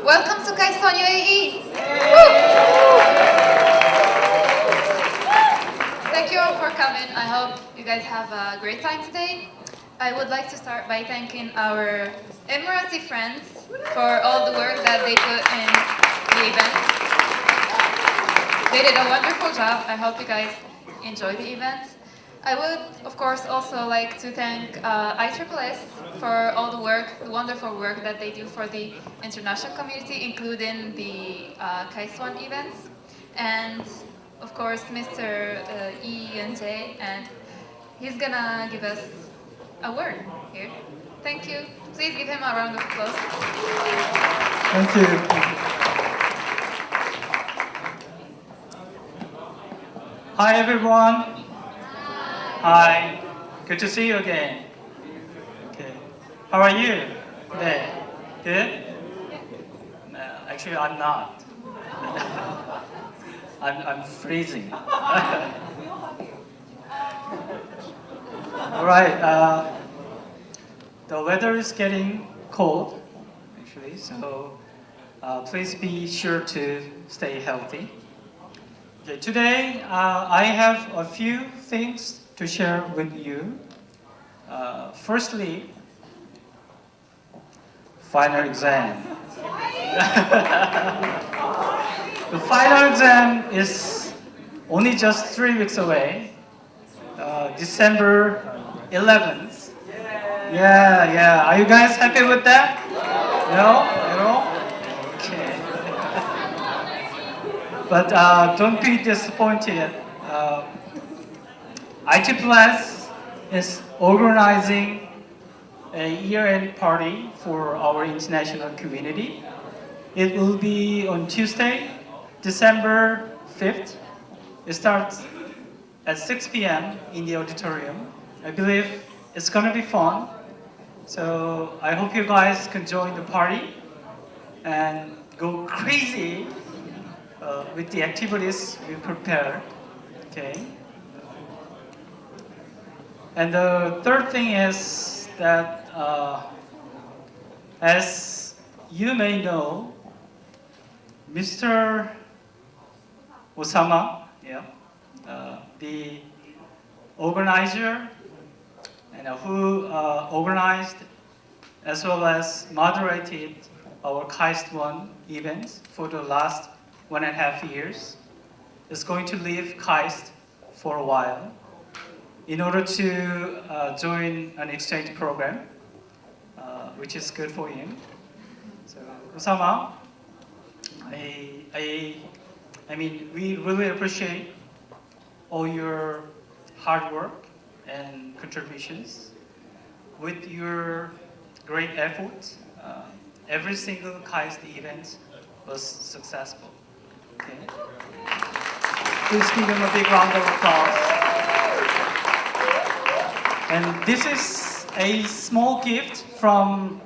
Welcome to Kaison UAE. Thank you all for coming. I hope you guys have a great time today. I would like to start by thanking our Emirati friends for all the work that they put in the event. They did a wonderful job. I hope you guys enjoy the event. I would, of course, also like to thank ISSS for all the work, the wonderful work that they do for the international community, including the Kaiswan events. And, of course, Mr. J, and he's gonna give us a word here. Thank you. Please give him a round of applause. Thank you. Hi, everyone. Hi, good to see you again. Okay, how are you today? Good? No, actually, I'm not. I'm freezing. All right. The weather is getting cold, actually, so please be sure to stay healthy. Okay, today I have a few things to share with you. Firstly, final exam. The final exam is only just 3 weeks away, December 11th. Yeah. Are you guys happy with that? No? At all? Okay. But don't be disappointed. IT Plus is organizing a year-end party for our international community. It will be on Tuesday, December 5th. It starts at 6 p.m. in the auditorium. I believe it's going to be fun. So I hope you guys can join the party and go crazy with the activities we prepared. Okay. And the third thing is that, as you may know, Mr. Osama, the organizer and who organized as well as moderated our KAIST-1 events for the last 1.5 years, is going to leave KAIST for a while in order to join an exchange program, which is good for him. So, Osama, I mean, we really appreciate all your hard work and contributions. With your great efforts, every single KAIST event was successful. Okay. Please give him a big round of applause. And this is a small gift from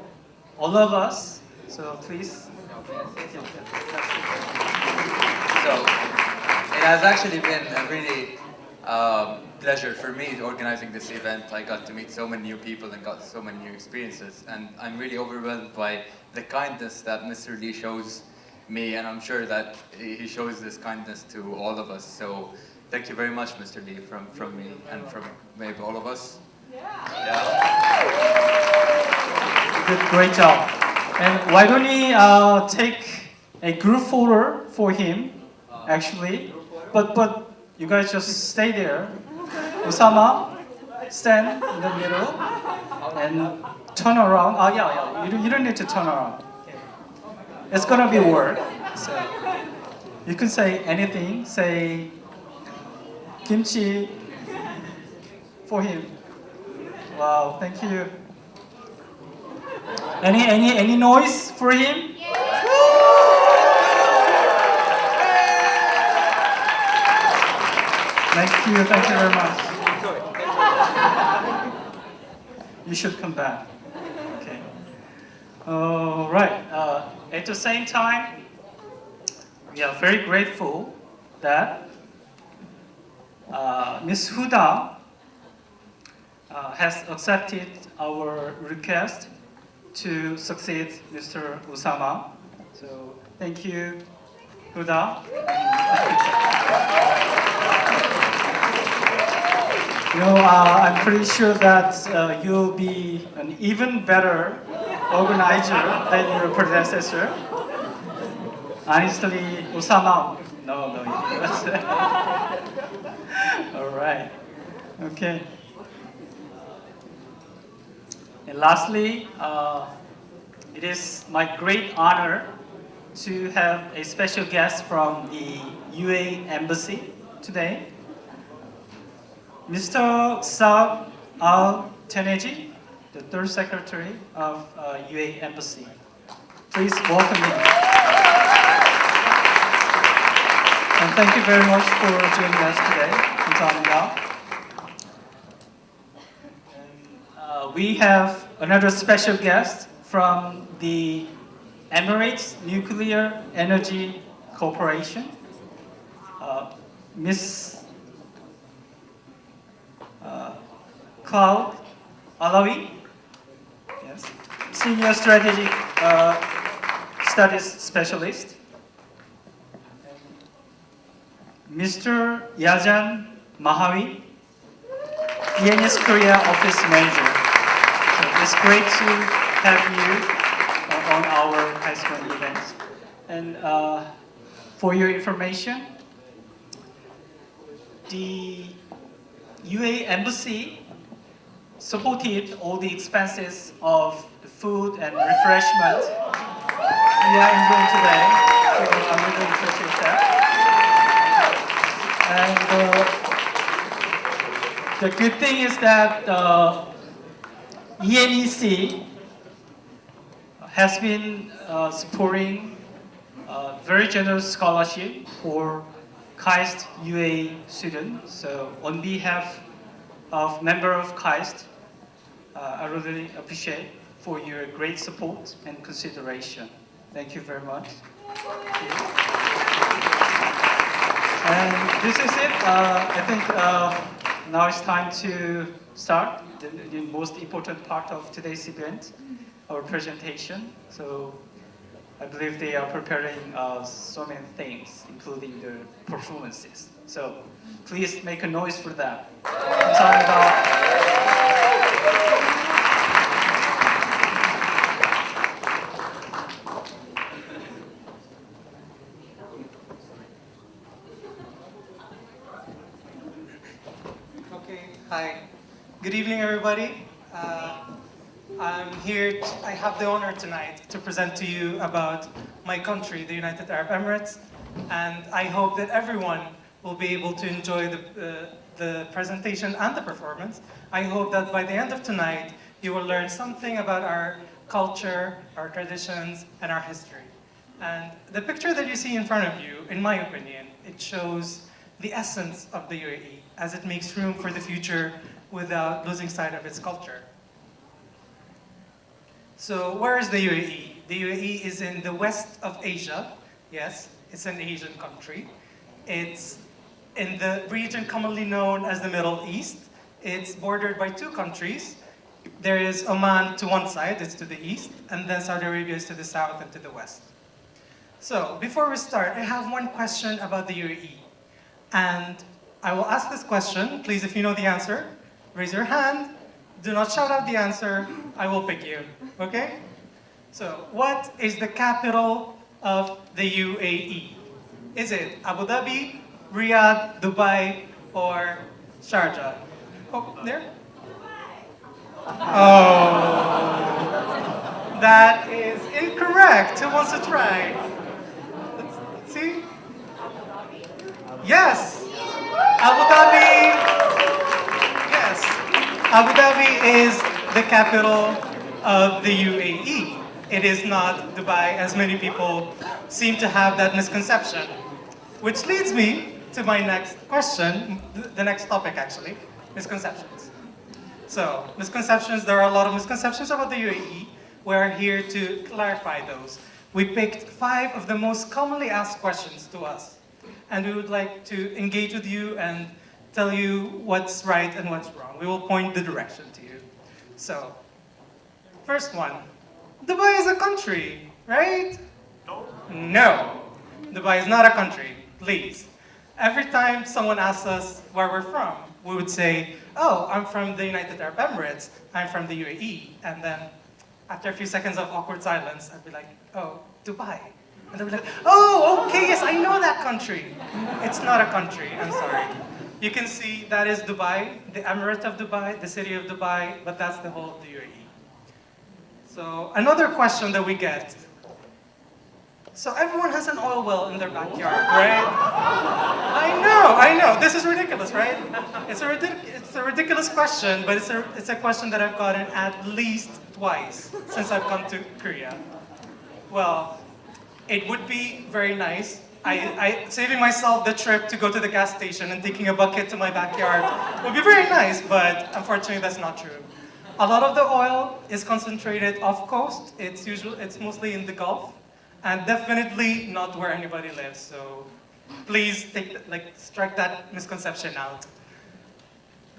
all of us, so please. So it has actually been a really pleasure for me organizing this event. I got to meet so many new people and got so many new experiences, and I'm really overwhelmed by the kindness that Mr. Lee shows me, and I'm sure that he shows this kindness to all of us. So thank you very much, Mr. Lee, from me and from maybe all of us. Yeah. Good, great job. And why don't we take a group photo for him, actually. But you guys just stay there. Osama, stand in the middle and turn around. Oh, yeah. You don't need to turn around. It's gonna be work. So you can say anything. Say kimchi for him. Wow, thank you. Any noise for him? Thank you very much. You should come back. Okay. All right. At the same time, we are very grateful that Ms. Huda has accepted our request to succeed Mr. Osama. So thank you, Huda. I'm pretty sure that you'll be an even better organizer than your predecessor. Honestly, Osama. No. All right. Okay. And lastly, it is my great honor to have a special guest from the UAE Embassy today, Mr. Saad Al-Taneji, the third secretary of UAE Embassy. Please welcome him. And thank you very much for joining us today. 감사합니다. We have another special guest from the Emirates Nuclear Energy Corporation, Ms. Cloud Alawi, yes, Senior Strategic Studies Specialist, Mr. Yajan Mahawi, ENS Korea Office Manager. So it's great to have you on our high school events. And for your information, the UAE Embassy supported all the expenses of the food and refreshment we are enjoying today. So I really appreciate that. And the good thing is that ENEC has been supporting very generous scholarship for KAIST UAE students. So on behalf of member of KAIST, I really appreciate for your great support and consideration. Thank you very much. And this is it. I think now it's time to start the most important part of today's event, our presentation. So I believe they are preparing so many things, including the performances. So please make a noise for that. 감사합니다. Okay, hi. Good evening, everybody. I have the honor tonight to present to you about my country, the United Arab Emirates, and I hope that everyone will be able to enjoy the presentation and the performance. I hope that by the end of tonight, you will learn something about our culture, our traditions, and our history. And the picture that you see in front of you, in my opinion, it shows the essence of the UAE as it makes room for the future without losing sight of its culture. So where is the UAE? The UAE is in the west of Asia. Yes, it's an Asian country. It's in the region commonly known as the Middle East. It's bordered by two countries. There is Oman to one side, it's to the east, and then Saudi Arabia is to the south and to the west. So before we start, I have one question about the UAE. And I will ask this question. Please, if you know the answer, raise your hand. Do not shout out the answer. I will pick you, okay? So, what is the capital of the UAE? Is it Abu Dhabi, Riyadh, Dubai, or Sharjah? Oh, there? Oh, that is incorrect. Who wants to try? Let's see? Yes, Abu Dhabi. Yes, Abu Dhabi is the capital of the UAE. It is not Dubai, as many people seem to have that misconception. Which leads me to my next question, the next topic actually, misconceptions. So, misconceptions, there are a lot of misconceptions about the UAE. We're here to clarify those. We picked 5 of the most commonly asked questions to us. And we would like to engage with you and tell you what's right and what's wrong. We will point the direction to you. So, first one, Dubai is a country, right? No. Dubai is not a country, please. Every time someone asks us where we're from, we would say, oh, I'm from the United Arab Emirates, I'm from the UAE. And then after a few seconds of awkward silence, I'd be like, oh, Dubai. And they'd be like, oh, okay, yes, I know that country. It's not a country, I'm sorry. You can see that is Dubai, the Emirate of Dubai, the city of Dubai, but that's the whole of the UAE. So another question that we get. So everyone has an oil well in their backyard, right? I know. This is ridiculous, right? It's a ridiculous question, but it's a question that I've gotten at least twice since I've come to Korea. Well, it would be very nice. Saving myself the trip to go to the gas station and taking a bucket to my backyard would be very nice, but unfortunately that's not true. A lot of the oil is concentrated off coast. It's mostly in the Gulf, and definitely not where anybody lives. So please strike that misconception out.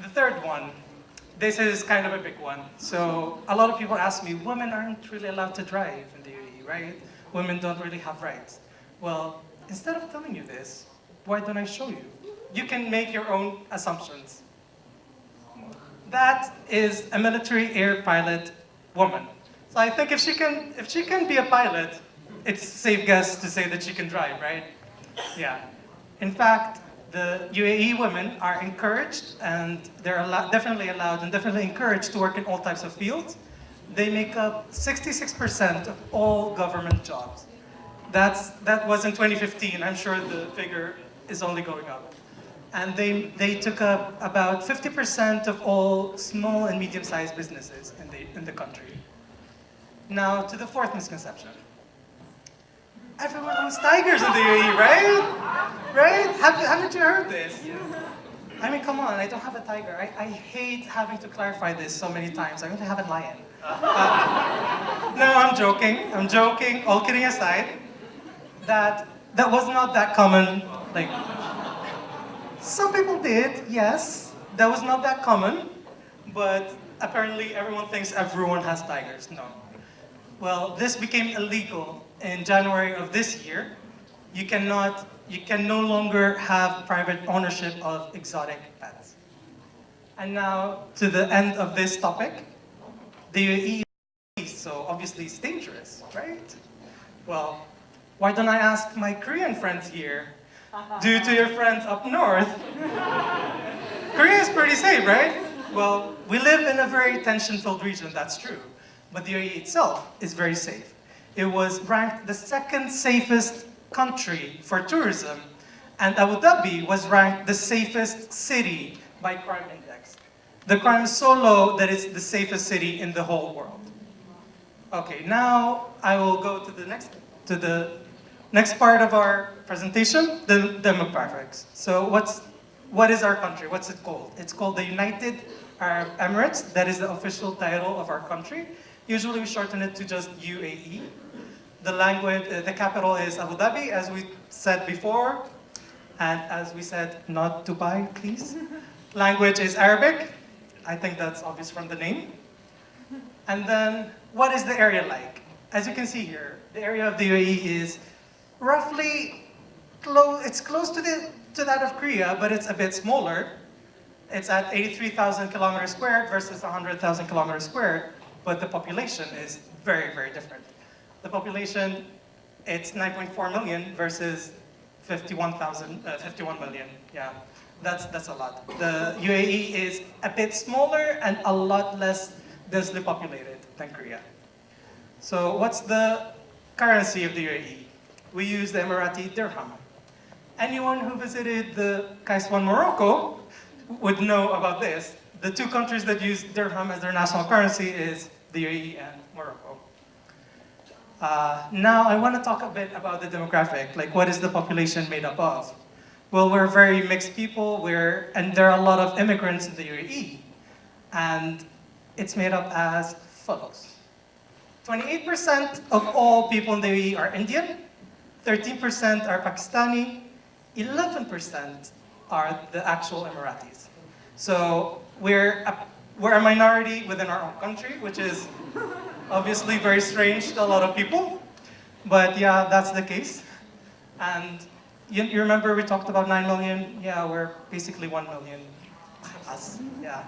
The third one, this is kind of a big one. So a lot of people ask me, women aren't really allowed to drive in the UAE, right? Women don't really have rights. Well, instead of telling you this, why don't I show you? You can make your own assumptions. That is a military air pilot woman. So I think if she can be a pilot, it's a safe guess to say that she can drive, right? Yeah. In fact, the UAE women are encouraged, and they're definitely allowed and definitely encouraged to work in all types of fields. They make up 66% of all government jobs. That was in 2015. I'm sure the figure is only going up. And they took up about 50% of all small and medium-sized businesses in the country. Now to the fourth misconception. Everyone owns tigers in the UAE, right? Right? Haven't you heard this? I mean, come on, I don't have a tiger. I hate having to clarify this so many times. I only have a lion. No, I'm joking. All kidding aside, that was not that common. Like, some people did, yes. That was not that common, but apparently everyone thinks everyone has tigers. No. Well, this became illegal in January of this year. You can no longer have private ownership of exotic pets. And now to the end of this topic, the UAE is so obviously it's dangerous, right? Well, why don't I ask my Korean friends here? Due to your friends up north, Korea is pretty safe, right? Well, we live in a very tension-filled region, that's true. But the UAE itself is very safe. It was ranked the second safest country for tourism, and Abu Dhabi was ranked the safest city by Crime Index. The crime is so low that it's the safest city in the whole world. Okay, now I will go to the next part of our presentation, the demographics. So what is our country? What's it called? It's called the United Arab Emirates. That is the official title of our country. Usually we shorten it to just UAE. The capital is Abu Dhabi, as we said before. And as we said, not Dubai, please. Language is Arabic. I think that's obvious from the name. And then, what is the area like? As you can see here, the area of the UAE is roughly close to that of Korea, but it's a bit smaller. It's at 83,000 kilometers squared versus 100,000 kilometers squared, but the population is very, very different. The population, it's 9.4 million versus 51 million. Yeah, that's a lot. The UAE is a bit smaller and a lot less densely populated than Korea. So what's the currency of the UAE? We use the Emirati dirham. Anyone who visited the Kaiswan, Morocco would know about this. The two countries that use dirham as their national currency is the UAE and Morocco. Now I want to talk a bit about the demographic, like what is the population made up of? Well, we're very mixed people, and there are a lot of immigrants in the UAE, and it's made up as follows. 28% of all people in the UAE are Indian, 13% are Pakistani, 11% are the actual Emiratis. So we're a minority within our own country, which is obviously very strange to a lot of people. But yeah, that's the case. And you remember we talked about 9 million? Yeah, we're basically 1 million. Us, yeah.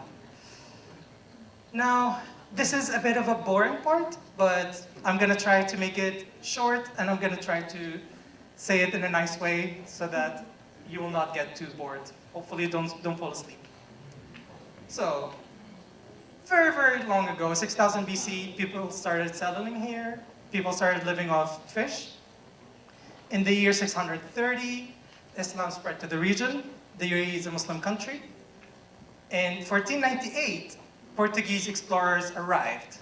Now, this is a bit of a boring part, but I'm gonna try to make it short, and I'm gonna try to say it in a nice way so that you will not get too bored. Hopefully don't fall asleep. So, very, very long ago, 6000 BC, people started settling here. People started living off fish. In the year 630, Islam spread to the region. The UAE is a Muslim country. In 1498, Portuguese explorers arrived.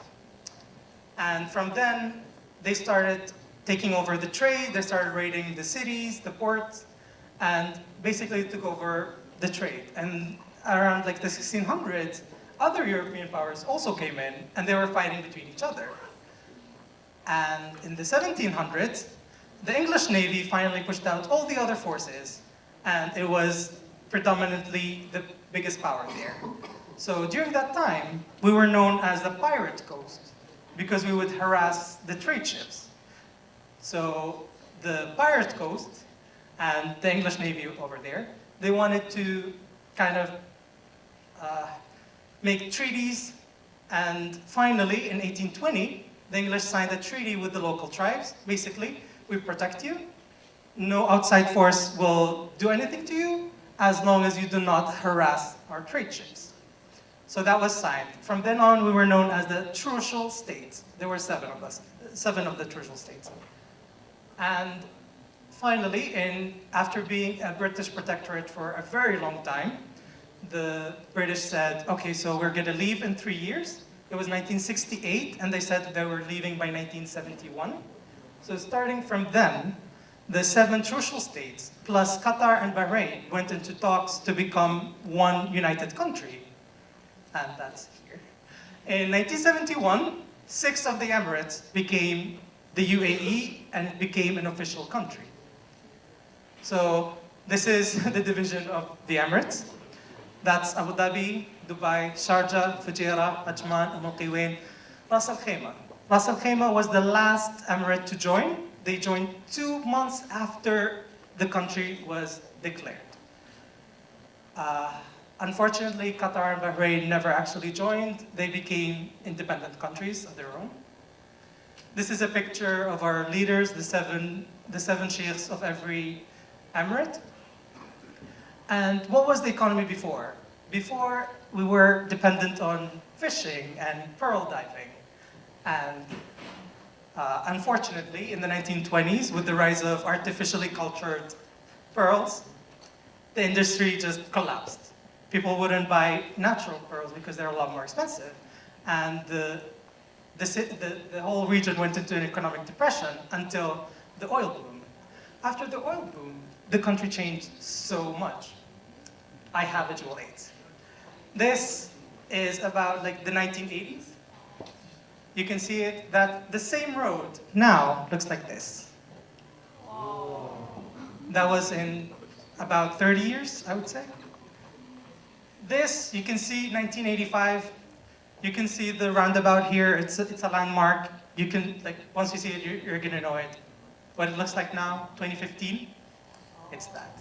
And from then, they started taking over the trade, they started raiding the cities, the ports, and basically took over the trade. And around like the 1600s, other European powers also came in, and they were fighting between each other. And in the 1700s, the English Navy finally pushed out all the other forces, and it was predominantly the biggest power there. So during that time, we were known as the Pirate Coast because we would harass the trade ships. So the Pirate Coast and the English Navy over there, they wanted to kind of make treaties, and finally in 1820, the English signed a treaty with the local tribes. Basically, we protect you, no outside force will do anything to you as long as you do not harass our trade ships. So that was signed. From then on, we were known as the Trucial States. There were 7 of us, 7 of the Trucial States. And finally, after being a British protectorate for a very long time, the British said, okay, so we're gonna leave in 3 years. It was 1968, and they said they were leaving by 1971. So starting from then, the 7 Trucial States, plus Qatar and Bahrain, went into talks to become one united country. And that's here. In 1971, 6 of the Emirates became the UAE, and it became an official country. So this is the division of the Emirates. That's Abu Dhabi, Dubai, Sharjah, Fujairah, Ajman, Umm Al-Quwain, Ras Al Khaimah. Ras Al Khaimah was the last emirate to join. They joined 2 months after the country was declared. Unfortunately, Qatar and Bahrain never actually joined. They became independent countries of their own. This is a picture of our leaders, the seven sheikhs of every emirate. And what was the economy before? Before, we were dependent on fishing and pearl diving. And unfortunately, in the 1920s, with the rise of artificially cultured pearls, the industry just collapsed. People wouldn't buy natural pearls because they're a lot more expensive. And the whole region went into an economic depression until the oil boom. After the oil boom, the country changed so much. I have visual aids. This is about like the 1980s. You can see it, that the same road now looks like this. Wow. That was in about 30 years, I would say. This, you can see 1985. You can see the roundabout here. It's a landmark. You can, like, once you see it, you're gonna know it. What it looks like now, 2015, it's that.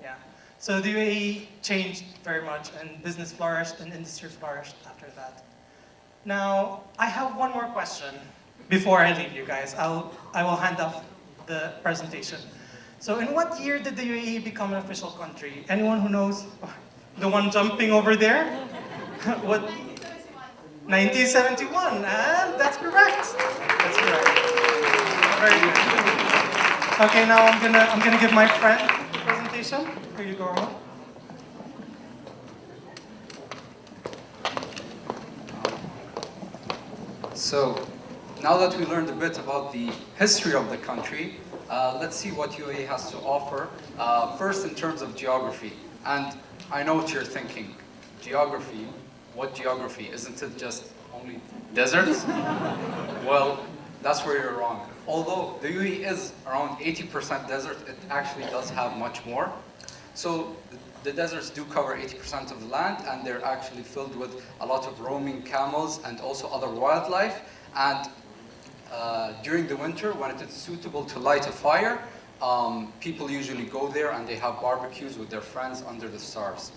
Yeah. So the UAE changed very much, and business flourished, and industry flourished after that. Now, I have one more question before I leave you guys. I will hand off the presentation. So in what year did the UAE become an official country? Anyone who knows? The one jumping over there? What? 1971, and that's correct. That's correct. Very good. Okay, now I'm gonna give my friend the presentation. Here you go, Ramon. So, now that we learned a bit about the history of the country, let's see what UAE has to offer. First, in terms of geography, and I know what you're thinking. Geography, what geography? Isn't it just only deserts? Well, that's where you're wrong. Although the UAE is around 80% desert, it actually does have much more. So the deserts do cover 80% of the land, and they're actually filled with a lot of roaming camels and also other wildlife. And during the winter, when it is suitable to light a fire, people usually go there and they have barbecues with their friends under the stars.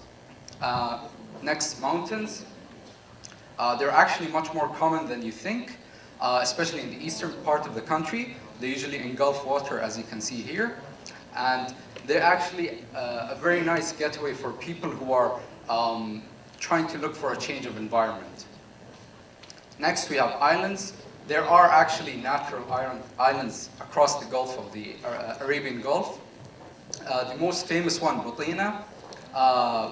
Next, mountains. They're actually much more common than you think, especially in the eastern part of the country. They usually engulf water, as you can see here. And they're actually a very nice getaway for people who are trying to look for a change of environment. Next, we have islands. There are actually natural islands across the Gulf of the Arabian Gulf. The most famous one, Butina,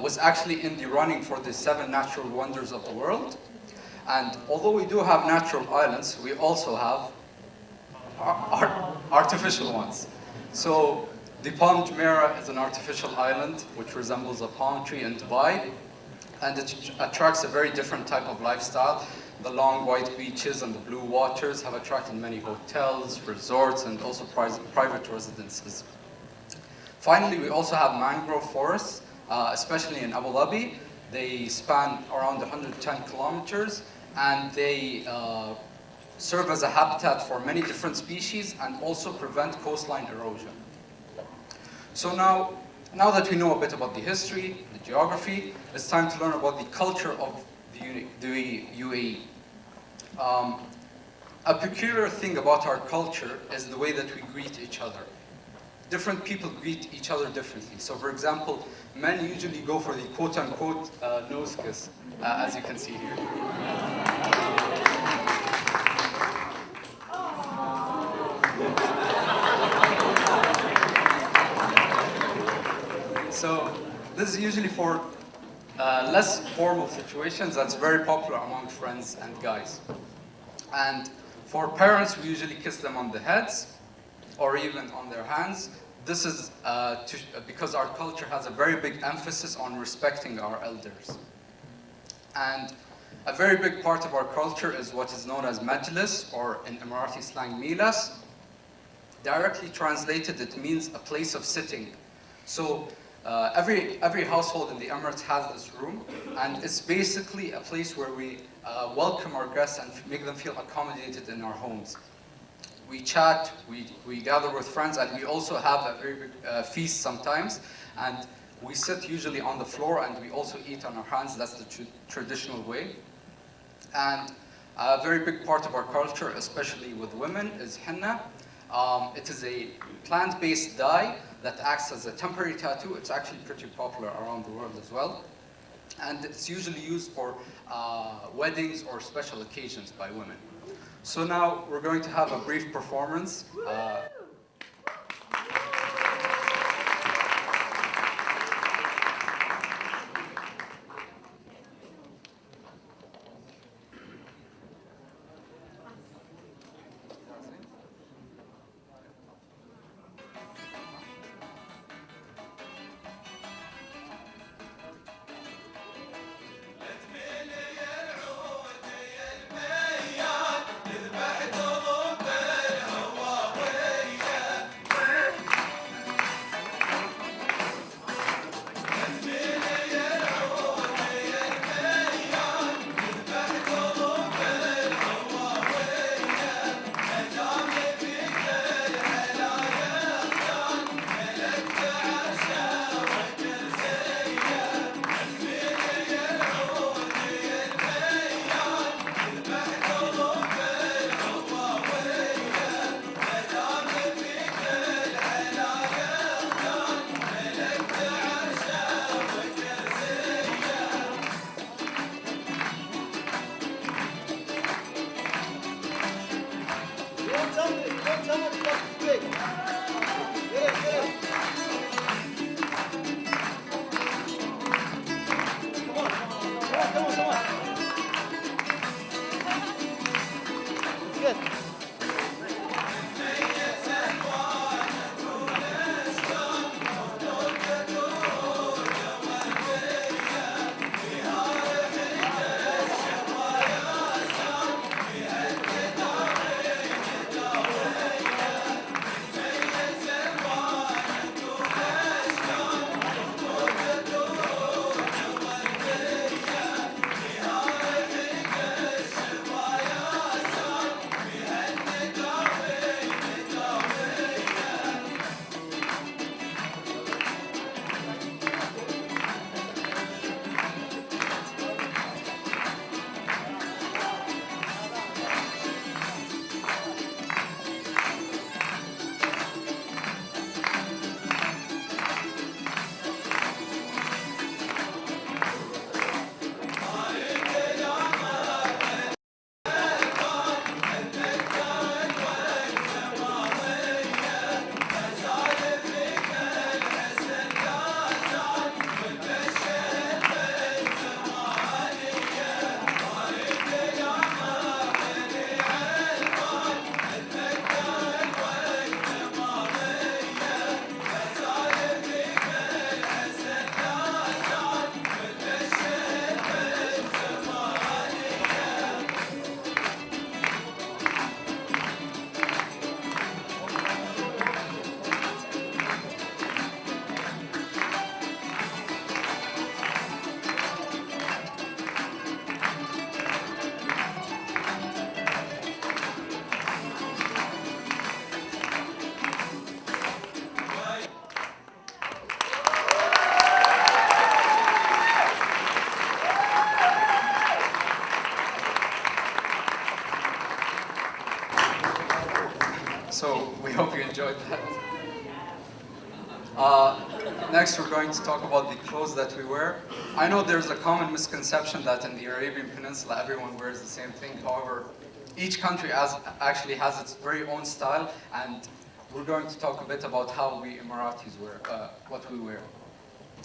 was actually in the running for the 7 natural wonders of the world. And although we do have natural islands, we also have artificial ones. So the Palm Jumeirah is an artificial island which resembles a palm tree in Dubai, and it attracts a very different type of lifestyle. The long white beaches and the blue waters have attracted many hotels, resorts, and also private residences. Finally, we also have mangrove forests, especially in Abu Dhabi. They span around 110 kilometers, and they serve as a habitat for many different species and also prevent coastline erosion. So now that we know a bit about the history, the geography, it's time to learn about the culture of the UAE. A peculiar thing about our culture is the way that we greet each other. Different people greet each other differently. So for example, men usually go for the quote-unquote nose kiss, as you can see here. So this is usually for less formal situations. That's very popular among friends and guys. And for parents, we usually kiss them on the heads or even on their hands. This is because our culture has a very big emphasis on respecting our elders. And a very big part of our culture is what is known as majlis, or in Emirati slang, milas. Directly translated, it means a place of sitting. So every household in the Emirates has this room, and it's basically a place where we welcome our guests and make them feel accommodated in our homes. We chat, we gather with friends, and we also have a very big feast sometimes. And we sit usually on the floor, and we also eat on our hands. That's the traditional way. And a very big part of our culture, especially with women, is henna. It is a plant-based dye that acts as a temporary tattoo. It's actually pretty popular around the world as well. And it's usually used for weddings or special occasions by women. So now we're going to have a brief performance. So we hope you enjoyed that. Next, we're going to talk about the clothes that we wear. I know there's a common misconception that in the Arabian Peninsula everyone wears the same thing. However, each country actually has its very own style, and we're going to talk a bit about how we Emiratis wear, what we wear.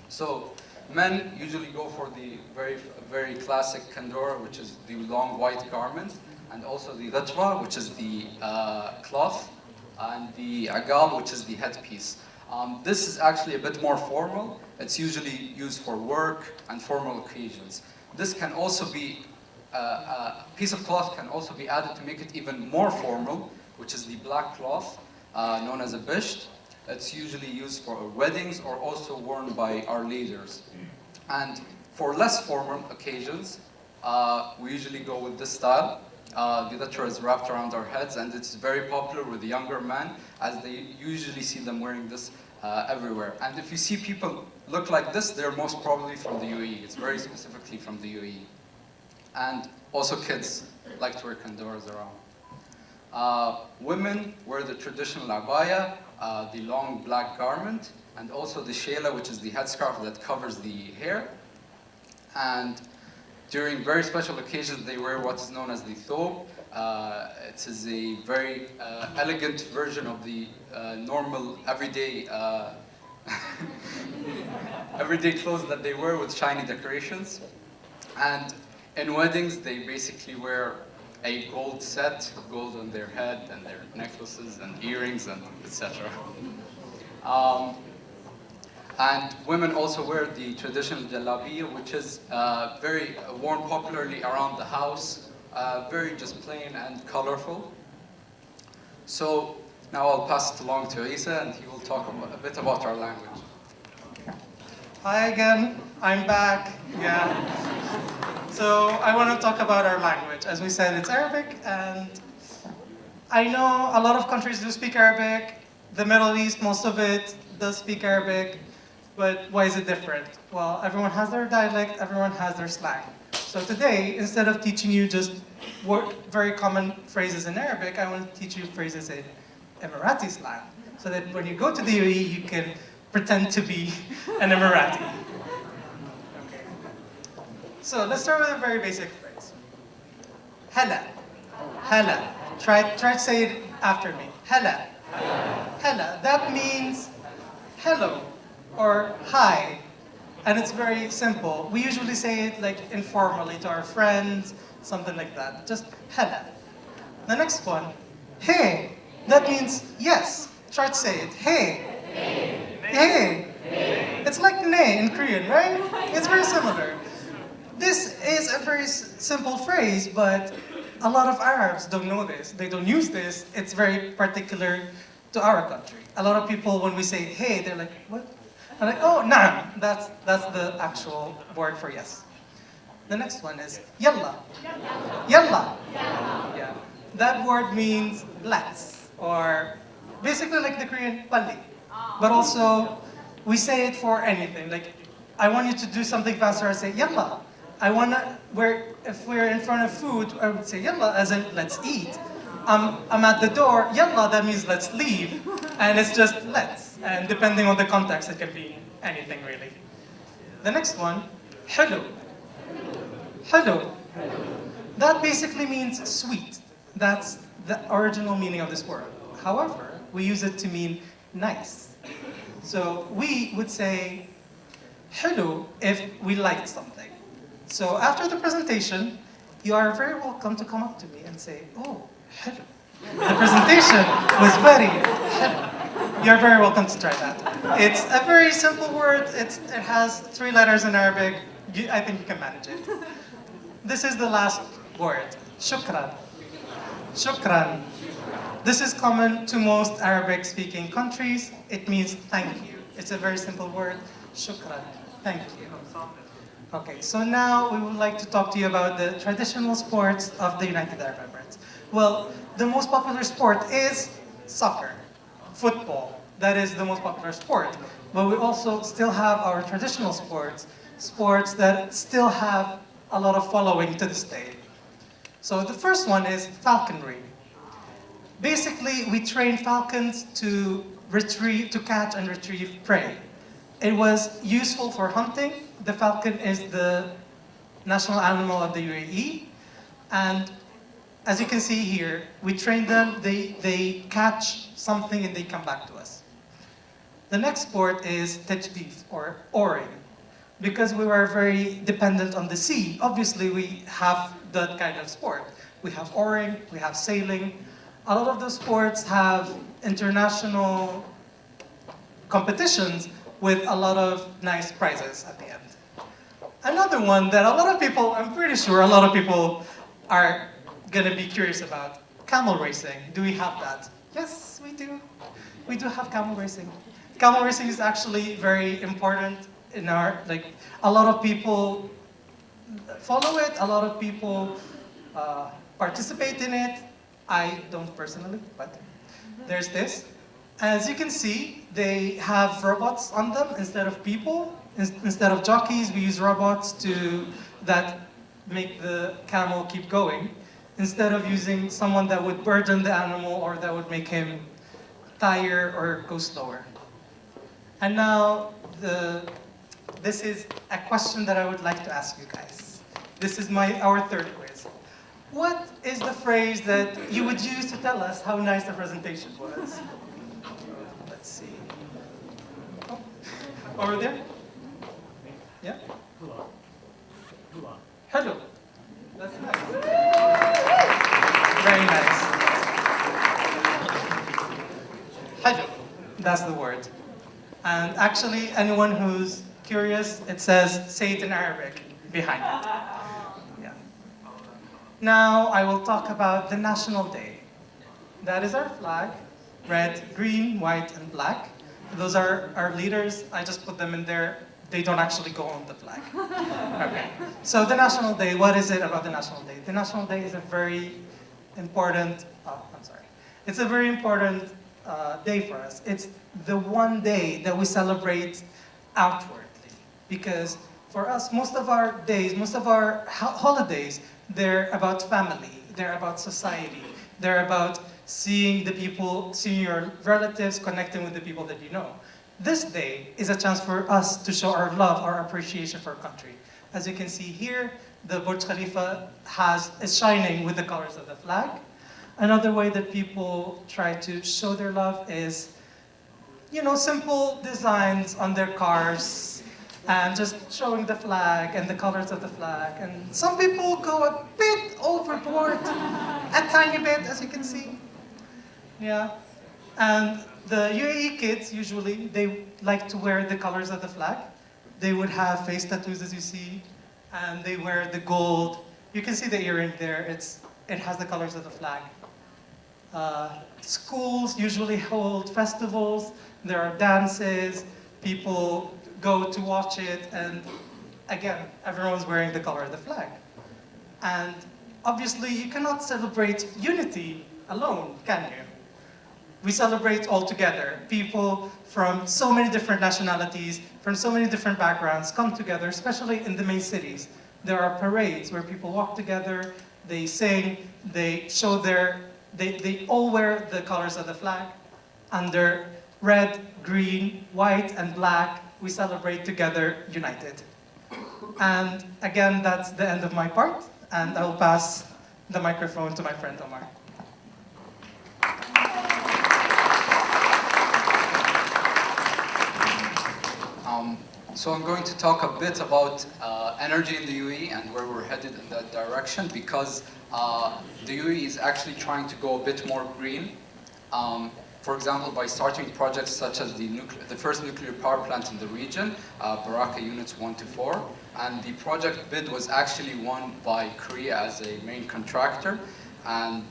So, men usually go for the very classic kandora, which is the long white garment, and also the ghatra, which is the cloth, and the agal, which is the headpiece. This is actually a bit more formal. It's usually used for work and formal occasions. This can also be, a piece of cloth can also be added to make it even more formal, which is the black cloth, known as a bisht. It's usually used for weddings or also worn by our leaders. And for less formal occasions, we usually go with this style. The ghatra is wrapped around our heads, and it's very popular with the younger men, as they usually see them wearing this everywhere. And if you see people look like this, they're most probably from the UAE. It's very specifically from the UAE. And also kids like to wear kandoras around. Women wear the traditional abaya, the long black garment, and also the shela, which is the headscarf that covers the hair. And during very special occasions, they wear what is known as the thobe. It is a very elegant version of the normal, everyday everyday clothes that they wear with shiny decorations. And in weddings, they basically wear a gold set, gold on their head and their necklaces and earrings and etc. And women also wear the traditional jalabiya, which is very worn popularly around the house, very just plain and colorful. So now I'll pass it along to Isa, and he will talk a bit about our language. Hi again, I'm back. Yeah. So I want to talk about our language. As we said, it's Arabic, and I know a lot of countries do speak Arabic. The Middle East, most of it does speak Arabic, but why is it different? Well, everyone has their dialect, everyone has their slang. So today, instead of teaching you just very common phrases in Arabic, I want to teach you phrases in Emirati slang, so that when you go to the UAE, you can pretend to be an Emirati. Okay. So let's start with a very basic phrase. Hela. Hela. Try to say it after me. Hela. Hela. That means hello or hi. And it's very simple. We usually say it like informally to our friends, something like that. Just hela. The next one, hey. That means yes. Try to say it. Hey. Hey. It's like ne in Korean, right? It's very similar. This is a very simple phrase, but a lot of Arabs don't know this. They don't use this. It's very particular to our country. A lot of people, when we say hey, they're like, what? I'm like, oh, nah. That's the actual word for yes. The next one is yalla. Yalla. Yeah. That word means let's, or basically like the Korean pali. But also, we say it for anything. Like, I want you to do something faster, I say yalla. If we're in front of food, I would say yalla, as in let's eat. I'm at the door, yalla, that means let's leave. And it's just let's. And depending on the context, it can be anything really. The next one, hello. Hello. That basically means sweet. That's the original meaning of this word. However, we use it to mean nice. So we would say hello if we liked something. So after the presentation, you are very welcome to come up to me and say, oh, hello. The presentation was very hello. You're very welcome to try that. It's a very simple word. It has 3 letters in Arabic. I think you can manage it. This is the last word, shukran. Shukran. This is common to most Arabic-speaking countries. It means thank you. It's a very simple word, shukran, thank you. Okay, so now we would like to talk to you about the traditional sports of the United Arab Emirates. Well, the most popular sport is soccer, football. That is the most popular sport. But we also still have our traditional sports that still have a lot of following to this day. So the first one is falconry. Basically, we train falcons to catch and retrieve prey. It was useful for hunting. The falcon is the national animal of the UAE. And as you can see here, we train them, they catch something and they come back to us. The next sport is tajdif, or oaring. Because we were very dependent on the sea, obviously we have that kind of sport. We have oaring, we have sailing. A lot of those sports have international competitions with a lot of nice prizes at the end. Another one that a lot of people, I'm pretty sure a lot of people are gonna be curious about, camel racing. Do we have that? Yes, we do. We do have camel racing. Camel racing is actually very important in our, like, a lot of people follow it, a lot of people participate in it. I don't personally, but there's this. As you can see, they have robots on them instead of people. Instead of jockeys, we use robots that make the camel keep going, instead of using someone that would burden the animal or that would make him tire or go slower. And now, this is a question that I would like to ask you guys. This is our third quiz. What is the phrase that you would use to tell us how nice the presentation was? Let's see. Oh, over there? Yeah? Hello. That's nice. Very nice. Hello. That's the word. And actually, anyone who's curious, it says, say it in Arabic behind it. Yeah. Now I will talk about the National Day. That is our flag, red, green, white, and black. Those are our leaders. I just put them in there. They don't actually go on the flag. Okay. So the National Day, what is it about the National Day? The National Day is a very important, It's a very important day for us. It's the one day that we celebrate outwardly. Because for us, most of our days, most of our holidays, they're about family, they're about society, they're about seeing the people, seeing your relatives, connecting with the people that you know. This day is a chance for us to show our love, our appreciation for our country. As you can see here, the Burj Khalifa is shining with the colors of the flag. Another way that people try to show their love is, simple designs on their cars and just showing the flag and the colors of the flag. And some people go a bit overboard, a tiny bit, as you can see. Yeah. And the UAE kids, usually, they like to wear the colors of the flag. They would have face tattoos, as you see, and they wear the gold. You can see the earring there. It has the colors of the flag. Schools usually hold festivals. There are dances. People go to watch it, and again, everyone's wearing the color of the flag. And obviously, you cannot celebrate unity alone, can you? We celebrate all together. People from so many different nationalities, from so many different backgrounds come together, especially in the main cities. There are parades where people walk together, they sing, they show they all wear the colors of the flag. Under red, green, white, and black, we celebrate together, united. And again, that's the end of my part, and I'll pass the microphone to my friend Omar. So I'm going to talk a bit about energy in the UAE and where we're headed in that direction, because the UAE is actually trying to go a bit more green. For example, by starting projects such as the first nuclear power plant in the region, Barakah Units 1 to 4, and the project bid was actually won by Korea as a main contractor, and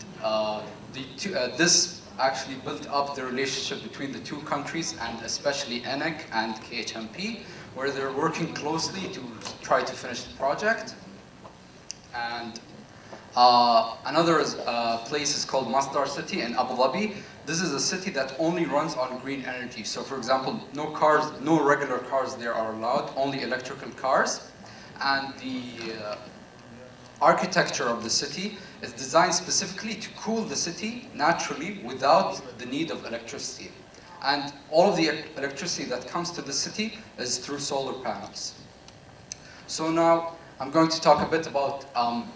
this actually built up the relationship between the two countries, and especially ENEC and KHMP, where they're working closely to try to finish the project. And another place is called Masdar City in Abu Dhabi. This is a city that only runs on green energy. So for example, no regular cars there are allowed, only electrical cars. And architecture of the city is designed specifically to cool the city naturally without the need of electricity. And all of the electricity that comes to the city is through solar panels. So now I'm going to talk a bit about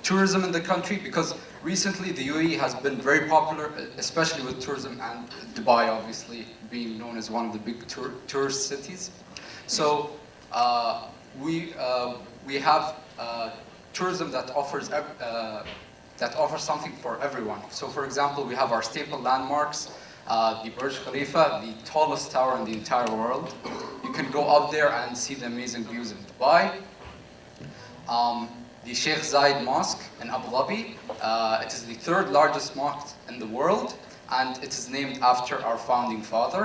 tourism in the country, because recently the UAE has been very popular, especially with tourism, and Dubai obviously being known as one of the big tourist cities. So we have tourism that offers something for everyone. So for example, we have our staple landmarks, the Burj Khalifa, the tallest tower in the entire world. You can go up there and see the amazing views of Dubai. The Sheikh Zayed Mosque in Abu Dhabi. It is the third largest mosque in the world, and it is named after our founding father.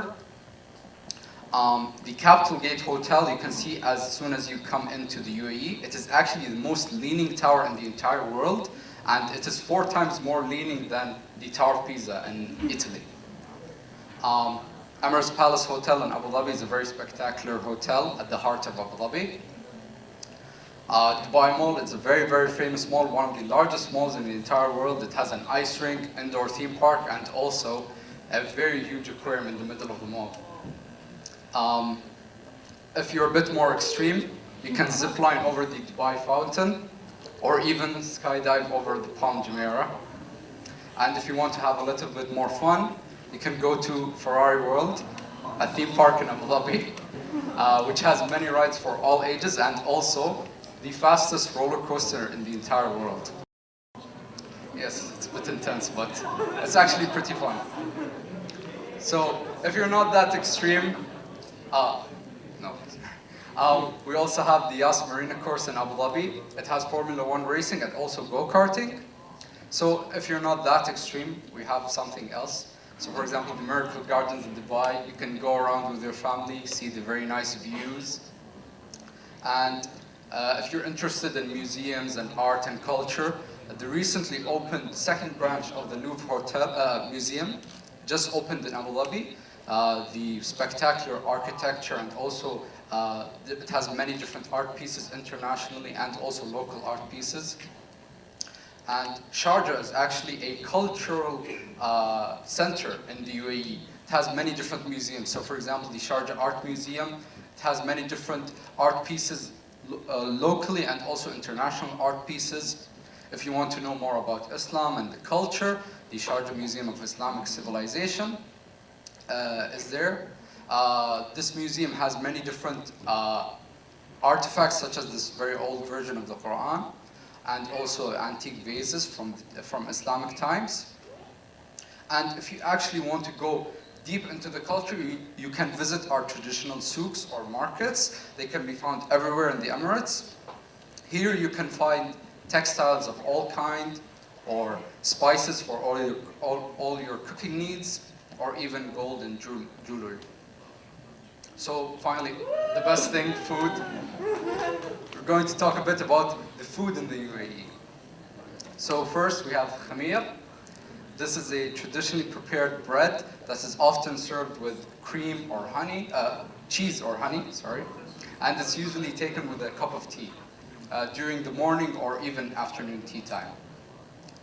The Capital Gate Hotel, you can see as soon as you come into the UAE. It is actually the most leaning tower in the entire world, and it is 4 times more leaning than the Tower of Pisa in Italy. Emirates Palace Hotel in Abu Dhabi is a very spectacular hotel at the heart of Abu Dhabi. Dubai Mall is a very, very famous mall, one of the largest malls in the entire world. It has an ice rink, indoor theme park, and also a very huge aquarium in the middle of the mall. If you're a bit more extreme, you can zip line over the Dubai Fountain, or even skydive over the Palm Jumeirah. And if you want to have a little bit more fun, you can go to Ferrari World, a theme park in Abu Dhabi, which has many rides for all ages, and also the fastest roller coaster in the entire world. Yes, it's a bit intense, but it's actually pretty fun. So if you're not that extreme, we also have the Yas Marina course in Abu Dhabi. It has Formula 1 racing and also go-karting. So if you're not that extreme, we have something else. So for example, the Miracle Gardens in Dubai, you can go around with your family, see the very nice views. And if you're interested in museums and art and culture, the recently opened second branch of the Louvre Museum just opened in Abu Dhabi. The spectacular architecture, and also it has many different art pieces internationally and also local art pieces. And Sharjah is actually a cultural center in the UAE. It has many different museums. So for example, the Sharjah Art Museum, it has many different art pieces locally and also international art pieces. If you want to know more about Islam and the culture, the Sharjah Museum of Islamic Civilization is there. This museum has many different artifacts, such as this very old version of the Quran, and also antique vases from Islamic times. And if you actually want to go deep into the culture, you can visit our traditional souks or markets. They can be found everywhere in the Emirates. Here you can find textiles of all kind, or spices for all your cooking needs, or even gold and jewelry. So finally, the best thing, food. We're going to talk a bit about the food in the UAE. So first we have khamir. This is a traditionally prepared bread that is often served with cream or honey, cheese or honey, sorry. And it's usually taken with a cup of tea during the morning or even afternoon tea time.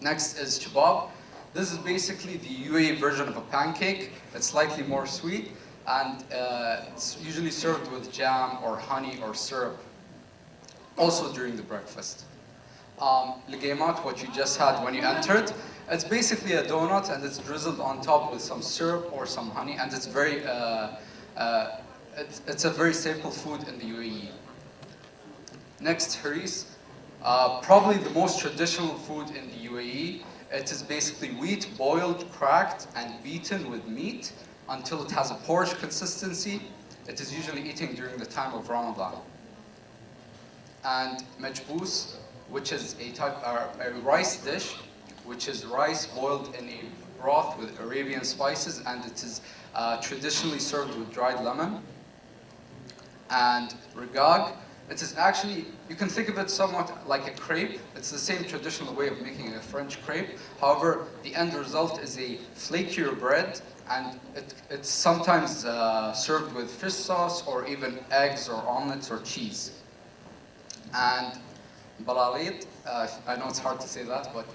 Next is kebab. This is basically the UAE version of a pancake. It's slightly more sweet, and it's usually served with jam or honey or syrup, also during the breakfast. Ligaimat, what you just had when you entered, it's basically a donut, and it's drizzled on top with some syrup or some honey, and it's very, it's a very staple food in the UAE. Next, haris. Probably the most traditional food in the UAE. It is basically wheat boiled, cracked, and beaten with meat until it has a porridge consistency. It is usually eaten during the time of Ramadan. And majboos, which is a rice dish, which is rice boiled in a broth with Arabian spices, and it is traditionally served with dried lemon. And regag, it is actually, you can think of it somewhat like a crepe. It's the same traditional way of making a French crepe. However, the end result is a flakier bread, and it's sometimes served with fish sauce or even eggs or omelets or cheese. And balalit. I know it's hard to say that, but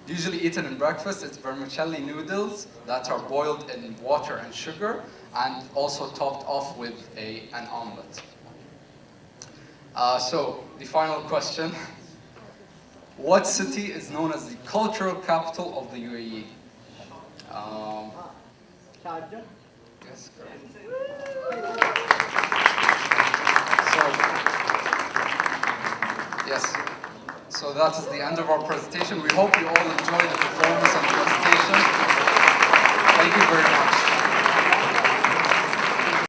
usually eaten in breakfast. It's vermicelli noodles that are boiled in water and sugar, and also topped off with an omelet. So the final question: what city is known as the cultural capital of the UAE? Yes, correct. Yes. So that is the end of our presentation. We hope you all enjoyed the performance.